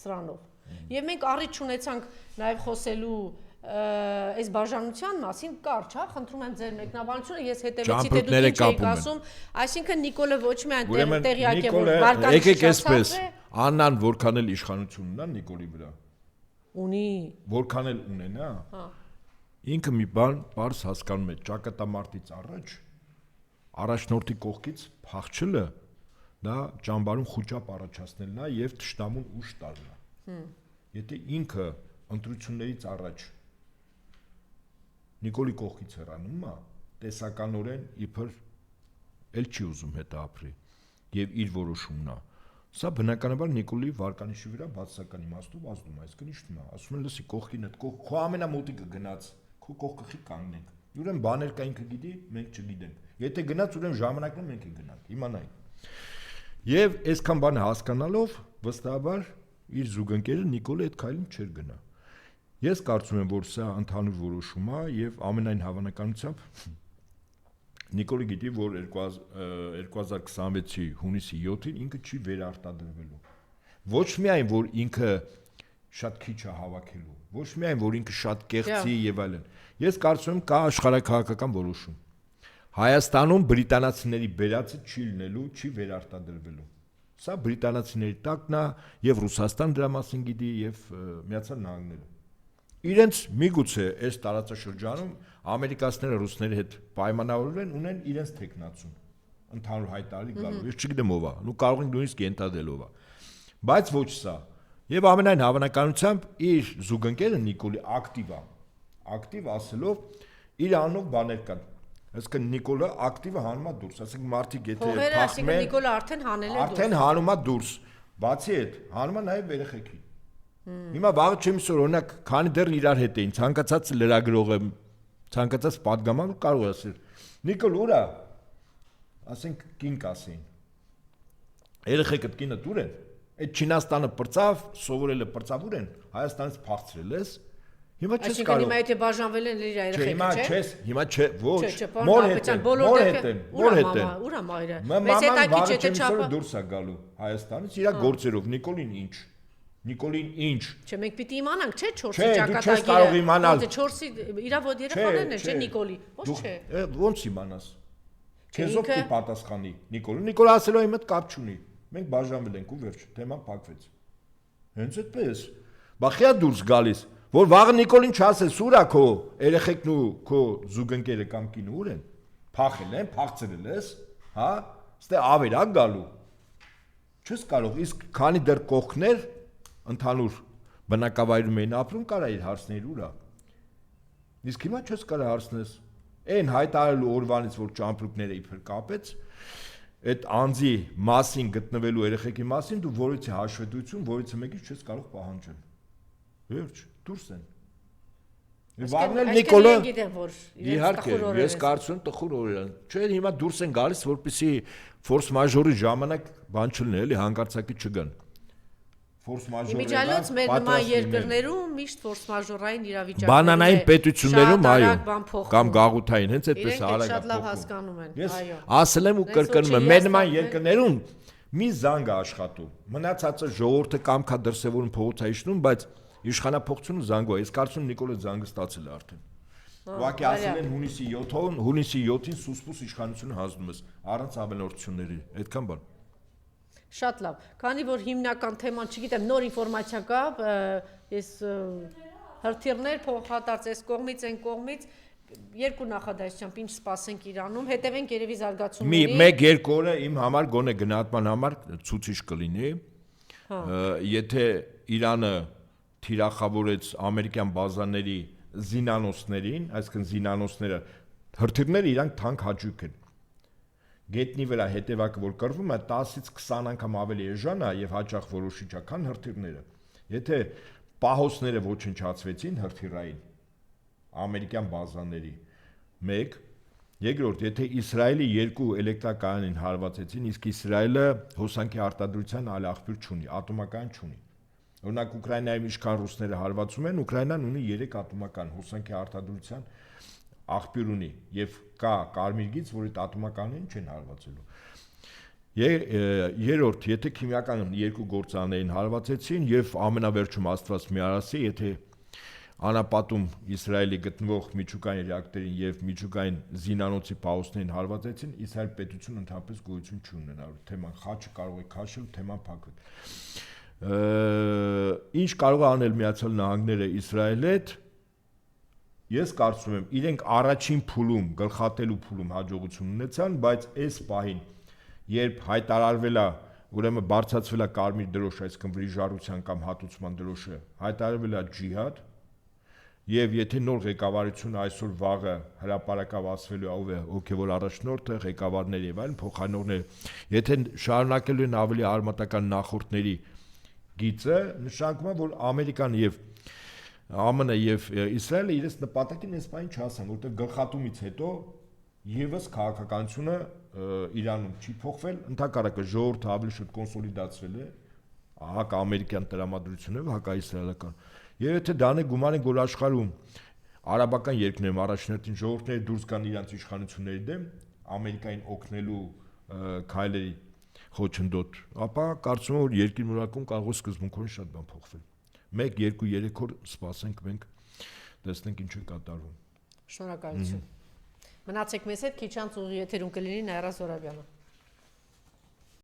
սրանով։ Եվ մենք առիթ չունեցանք նաև խոսելու այս բաժանության մասին կարճ, հա, խնդրում եմ ձեր մեկնաբանությունը, ես հետևեցի թե դուք ինչ եք ասում, այսինքն Նիկոլը ոչ միայն տեղյակ է, որ վարկանիշը այսպես, Աննան որքան էլ իշխանություն ունա Նիկոլի վրա։ Ունի։ Որքան էլ ունենա, ինքը մի բան բարձ հասկանում է, ճակատամարտից առաջ առաջնորդի կողքից փախչելը դա ճամբարում խոճապ առաջացնելն է եւ թշնամուն ուժ տալն է։ Եթե ինքը ընտրություններից առաջ Նիկոլի կողքից հեռանում է, տեսականորեն իբր էլ չի ուզում հետը ապրի եւ իր որոշումն է։ Սա բնականաբար Նիկոլի վարկանիշի վրա բացասական իմաստով ազդում է, այսինքն իշտում է, ասում են լսի կողքին այդ քո ամենամոտիկը գնաց, քո կողքը խի կանգնենք։ Ուրեմն բաներ կա ինքը գիտի, մենք չգիտենք։ Եթե գնաց, ուրեմն ժամանակն մենք ենք գնանք, իմանայինք։ Եվ այսքան բանը հասկանալով վստահաբար իր զուգընկերը Նիկոլը այդ քայլին չէր գնա։ Ես կարծում եմ, որ սա ընդհանուր որոշում է եւ ամենայն հավանականությամբ Նիկոլը գիտի, որ 2026-ի հունիսի 7-ին ինքը չի վերարտադրվելու։ Ոչ միայն որ ինքը շատ քիչ է հավաքելու, ոչ միայն որ ինքը շատ կեղծի եւ այլն։ Ես կարծում եմ կա աշխարհակահաղական որոշում։ Հայաստանում բրիտանացիների բերածը չի լինելու, չի վերարտադրվելու։ Սա բրիտանացիների տակն է եւ Ռուսաստան դրա մասին գիտի եւ Միացյալ Նահանգները։ Իրենց միգուցե այս տարածաշրջանում ամերիկացիները ռուսների հետ պայմանավորվել են, ունեն իրենց տեխնացուն ընդհանուր հայտարարի գալու։ Ես չգիտեմ ով է, ու կարող ենք նույնիսկ ենթադրել ով է։ Բայց ոչ սա։ Եվ ամենայն հավանականությամբ իր զուգընկերը Նիկոլի ակտիվ ասելով իր անով բաներ կան։ Այսինքն Նիկոլը ակտիվը հանում է դուրս, ասենք մարդիկ եթե փախմեն, Նիկոլը արդեն հանել է դուրս։ Արդեն հանում է դուրս։ Բացի այդ, հանում է նաև երեխեքին։ Հիմա վաղը չեմ ասոր, օրինակ, քանի դեռ իրար հետ էին, ցանկացած լրագրողը, ցանկացած պատգամավոր կարող է ասել. Նիկոլ ուր է։ Ասենք կին կասեին։ Երեխեքդ կինը դուր են։ Այդ Չինաստանը պրծավ, սովորելը պրծավուր են, Հայաստանից փախցրել ես։ Հիմա չես կարող։ Հիմա եթե բաժանվել են իր երեխեքը, չէ։ Հիմա չէ, ոչ։ Մոր հետ են։ Ուր է մայրը։ Մեզ հետաքրքիր չէ, թե չափը դուրս է գալու Հայաստանից իր գործերով, Նիկոլին ինչ։ Նիկոլին ինչ։ Չէ, մենք պիտի իմանանք, չէ, 4-ի ճակատագիրը։ 4-ի իրա ոդ երեխաներն են, չէ, Նիկոլի։ Ոչ չէ։ Ոնց իմանաս։ Քեզ ով պիտի պատասխանի Նիկոլը։ Նիկոլը ասելով իմ հետ կապ չունի։ Մենք բաժանվել ենք ու վերջ, թեման փակվեց։ Հենց այդպես։ Բախիա դուրս գալիս, որ վաղը Նիկոլին չասես, ուր է քո երեխեքն ու քո զուգընկերը կամ կինը ուր են։ Փախել են, փախցրել ես, հա։ Ստե ավերա գալու։ Չես կարող, իսկ քանի դեռ կողքներ ընդհանուր բնակավայրում էին ապրում, կարա իր հարցներ ուր է։ Իսկ հիմա չես կարող հարցնես։ Այն հայտարարելու օրվանից, որ ճամպրուկները իբր կապեց, այդ անձի մասին գտնվելու երեխեքի մասին դու որից է հաշվետվություն, որից մեկից չես կարող պահանջել։ Վերջ, դուրս են։ Վաղնել Նիկոլը իհարկե, ես կարծում եմ տխուր օրեր են։ Չէ, հիմա դուրս են գալիս, որպեսզի ֆորս մաժորի ժամանակ բան չլինի, էլի հանկարծակի չգան։ Ֆորս մաժորը Իմիջիայլոց մեր նման երկրներում միշտ ֆորս մաժորային իրավիճակներ բանանային պետություններում այո կամ գաղութային հենց այդպես արագ շատ լավ հասկանում են ես ասել եմ ու կրկնում եմ մեր նման երկրներում մի զանգ է աշխատում մնացածը ժողովուրդը կամքա դրսևորում փողոցայիշնում բայց իշխանապողությունը զանգու է ես կարծում Նիկոլը զանգը ստացել է արդեն ուղղակի ասել են հունիսի 7-ին սուսպուս իշխանությունը հանձնում ես առանց ավելորդությունների այդքան բան Շատ լավ, քանի որ հիմնական թեման, չգիտեմ, նոր ինֆորմացիա կա, ես հրթիռներ փոխադարձ այս կողմից, այն կողմից, երկու նախադասությամբ ինչ սպասենք Իրանում, հետևենք երևի զարգացումների։ Մեկ երկու օրը իմ համար գոնե գնահատման համար ցուցիչ կլինի, եթե Իրանը թիրախավորեց ամերիկյան բազաների զինանոցներին, այսինքն զինանոցները, հրթիռները իրանք թանկ հաճույք են։ Գետնի վրա հետևակը որ կռվում է 10-ից 20 անգամ ավելի էժան է եւ հաճախ որոշիչ է, քան հրթիռները։ Եթե պահոսները ոչնչացվեցին հրթիռային ամերիկյան բազաների 1, երկրորդ, եթե Իսրայելի 2 էլեկտրակայանին հարվածեցին, իսկ Իսրայելը հոսանքի արտադրության այլ աղբյուր չունի, ատոմակայան չունի։ Օրինակ Ուկրաինայում ինչքան ռուսները հարվածում են, Ուկրաինան ունի 3 ատոմական հոսանքի արտադրության աղբյուր ունի եւ կա կարմիր գիծ, որ այդ ատոմականներին չեն հարվածելու։ Երրորդ, եթե քիմիական երկու գործաներին հարվածեցին եւ ամենավերջում Աստված մի արասի, եթե անապատում Իսրայելի գտնվող միջուկային ռեակտորին եւ միջուկային զինանոցի պահոստներին հարվածեցին, Իսրայել պետությունը ընդհանրապես գոյություն չունենա, թեման խաչը կարող է քաշել, թեման փակվել։ Ինչ կարող է անել Միացյալ Նահանգները Իսրայելի հետ, ես կարծում եմ, իրենք առաջին փուլում, գլխատելու փուլում հաջողություն ունեցան, բայց այս պահին, երբ հայտարարվել է, ուրեմն բարձրացվել է կարմիր դրոշ, այսինքն վրիժառության կամ հատուցման դրոշը, հայտարարվել է ջիհադ, եւ եթե նոր ղեկավարությունը այսօր վաղը հրապարակավասվելու ով է հոգեվոր առաջնորդը, ղեկավարներ եւ այլն փոխանորներ, եթե շարունակելու են ավելի արմատական նախորդների գիծը, նշանակում է, որ Ամերիկան եւ ԱՄՆ եւ Իսրայելը իրենց նպատակին այս բանը չհասան, որտեղ գլխատումից հետո եւս քաղաքականությունը Իրանում չի փոխվել, ընդհակառակը ժողովուրդը ավելի շուտ կոնսոլիդացվել է, հակաամերիկյան տրամադրությունով, հակաիսրայելական։ Եվ եթե դանը գումար են, որ աշխարհում արաբական երկրներում առաջնորդին ժողովուրդները դուրս գան իրանց իշխանությունների դեմ, Ամերիկային օգնելու քայլերի խոչընդոտ, ապա կարծում եմ, որ երկրի մուրակում կարող է սկզբունքորեն շատ բան փոխվել։ 1, 2, 3 օր սպասենք մենք, տեսնենք ինչ է կատարվում։ Շնորհակալություն։ Մնացեք մեզ հետ, քիչ անց ուղիղ եթերում կլինի Նաիրա Զոհրաբյանը։